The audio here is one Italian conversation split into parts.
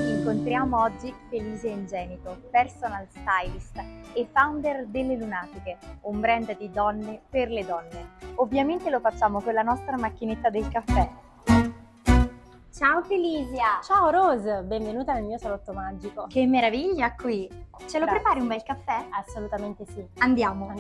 Incontriamo oggi Felice Ingenito, personal stylist e founder delle Lunatiche, un brand di donne per le donne. Ovviamente lo facciamo con la nostra macchinetta del caffè. Ciao Felisia! Ciao Rose, benvenuta nel mio salotto magico. Che meraviglia qui! Ce lo Grazie. prepari un bel caffè? Assolutamente sì. Andiamo!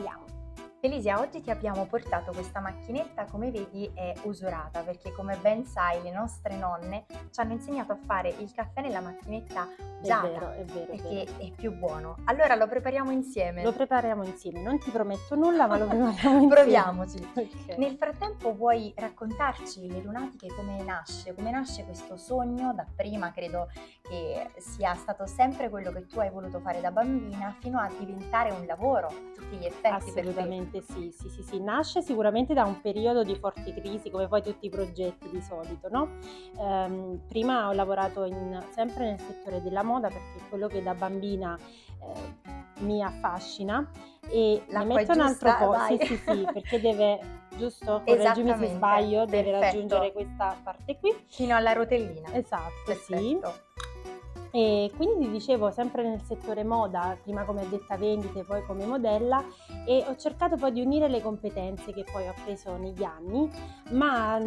Felisia, oggi ti abbiamo portato questa macchinetta, come vedi è usurata perché come ben sai le nostre nonne ci hanno insegnato a fare il caffè nella macchinetta usata, È vero. perché è più buono. Allora lo prepariamo insieme. Lo prepariamo insieme, non ti prometto nulla, ma lo prepariamo insieme. Proviamoci. Ok. Nel frattempo vuoi raccontarci le Lunatiche come nasce? Come nasce questo sogno? Dapprima credo che sia stato sempre quello che tu hai voluto fare da bambina fino a diventare un lavoro a tutti gli effetti per te. Assolutamente sì. Nasce sicuramente da un periodo di forti crisi, come poi tutti i progetti di solito, no? Prima ho lavorato sempre nel settore della moda perché è quello che da bambina mi affascina e ne L'acqua è metto un altro giusta, po', vai. sì, perché deve, giusto? Correggimi se Esattamente, sbaglio, deve perfetto. raggiungere questa parte qui. Fino alla rotellina. Esatto, sì. Perfetto. E quindi ti dicevo sempre nel settore moda, prima come addetta vendite, poi come modella, e ho cercato poi di unire le competenze che poi ho appreso negli anni, ma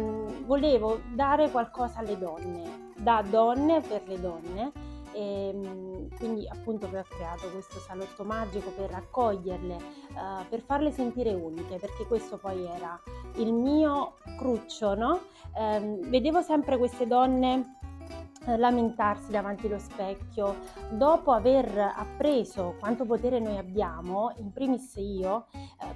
volevo dare qualcosa alle donne, da donne per le donne, e quindi appunto ho creato questo salotto magico per raccoglierle, per farle sentire uniche, perché questo poi era il mio cruccio, no? Vedevo sempre queste donne lamentarsi davanti allo specchio, dopo aver appreso quanto potere noi abbiamo, in primis io,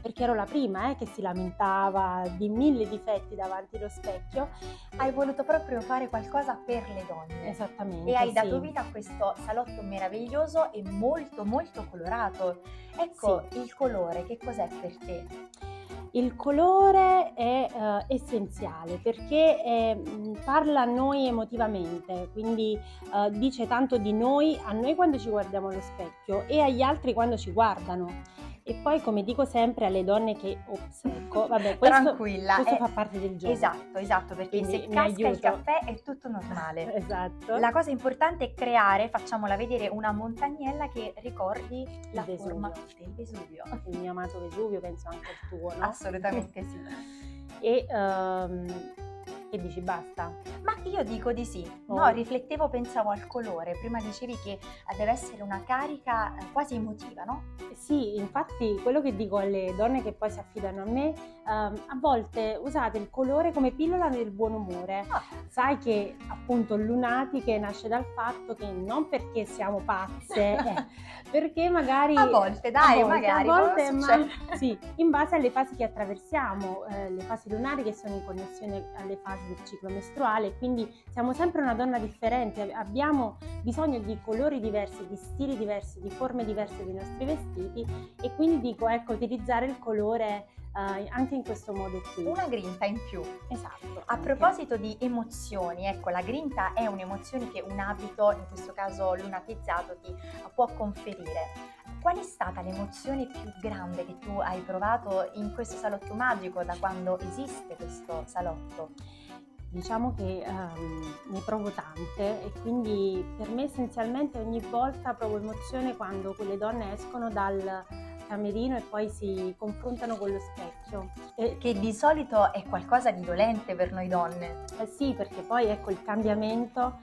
perché ero la prima che si lamentava di 1000 difetti davanti allo specchio. Hai voluto proprio fare qualcosa per le donne. Esattamente. E hai sì. dato vita a questo salotto meraviglioso e molto molto colorato. Ecco, il colore, che cos'è per te? Il colore è essenziale perché parla a noi emotivamente, quindi dice tanto di noi, a noi quando ci guardiamo allo specchio e agli altri quando ci guardano. E poi, come dico sempre alle donne che, vabbè, Tranquilla, questo fa parte del gioco. Esatto, perché Quindi se mi casca il aiuto. caffè è tutto normale. Esatto. La cosa importante è creare, facciamola vedere, una montagnella che ricordi la Vesuvio. forma del Vesuvio. Il mio amato Vesuvio, penso anche il tuo, no? Assolutamente sì. E che dici, basta? Ma io dico di sì. Oh. No, riflettevo, pensavo al colore. Prima dicevi che deve essere una carica quasi emotiva, no? Sì, infatti quello che dico alle donne che poi si affidano a me, a volte usate il colore come pillola del buon umore. Ah. Sai che appunto Lunatiche nasce dal fatto che non perché siamo pazze, perché magari A volte, dai, magari, a volte, può ma succedere. sì, in base alle fasi che attraversiamo, le fasi lunariche sono in connessione alle fasi del ciclo mestruale, quindi siamo sempre una donna differente, abbiamo bisogno di colori diversi, di stili diversi, di forme diverse dei nostri vestiti e quindi dico, ecco, utilizzare il colore anche in questo modo qui. Una grinta in più. Esatto. A proposito di emozioni, ecco, la grinta è un'emozione che un abito, in questo caso lunatizzato, ti può conferire. Qual è stata l'emozione più grande che tu hai provato in questo salotto magico da quando esiste questo salotto? Diciamo che ne provo tante e quindi per me essenzialmente ogni volta provo emozione quando quelle donne escono dal camerino e poi si confrontano con lo specchio. Che di solito è qualcosa di dolente per noi donne. Sì, perché poi ecco il cambiamento,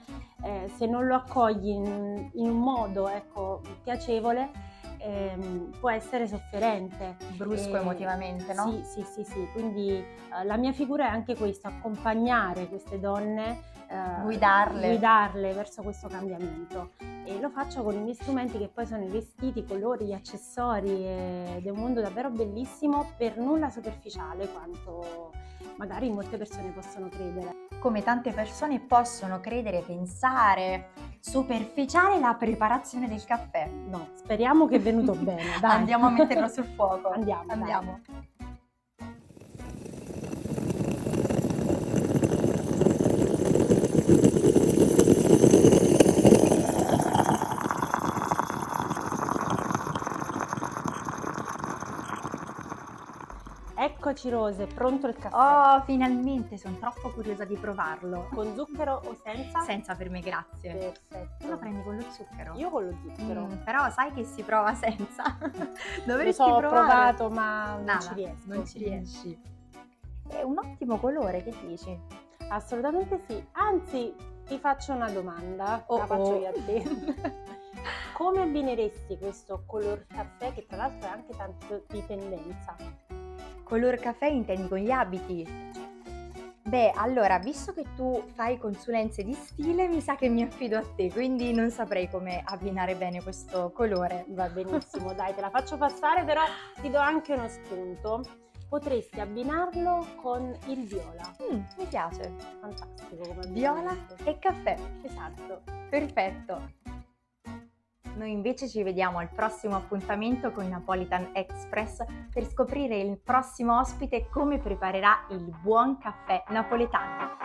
se non lo accogli in un modo piacevole, può essere sofferente. Brusco emotivamente, no? Sì, quindi la mia figura è anche questa, accompagnare queste donne, guidarle verso questo cambiamento e lo faccio con i miei strumenti che poi sono i vestiti, i colori, gli accessori ed è un mondo davvero bellissimo, per nulla superficiale quanto magari molte persone possono credere. Come tante persone possono credere, pensare, superficiale la preparazione del caffè. No, speriamo che è venuto bene, dai. Andiamo a metterlo sul fuoco. Andiamo. Eccoci Rose, pronto il caffè. Oh, finalmente, sono troppo curiosa di provarlo. Con zucchero o senza? Senza per me, grazie. Perfetto. Tu lo prendi con lo zucchero? Io con lo zucchero. Però sai che si prova senza? Dovresti Lo so, ho provare. provato, ma non Nada, ci riesco. non ci riesci. È un ottimo colore, che dici? Assolutamente sì. Anzi, ti faccio una domanda, Oh, la faccio oh. io a te. Come abbineresti questo color caffè, che tra l'altro è anche tanto di tendenza? Color caffè intendi con gli abiti? Beh, allora, visto che tu fai consulenze di stile, mi sa che mi affido a te, quindi non saprei come abbinare bene questo colore. Va benissimo, dai, te la faccio passare, però ti do anche uno spunto. Potresti abbinarlo con il viola. Mi piace. Fantastico come Viola abbinamento. e caffè. Esatto. Perfetto. Noi invece ci vediamo al prossimo appuntamento con Napolitan Express per scoprire il prossimo ospite come preparerà il buon caffè napoletano.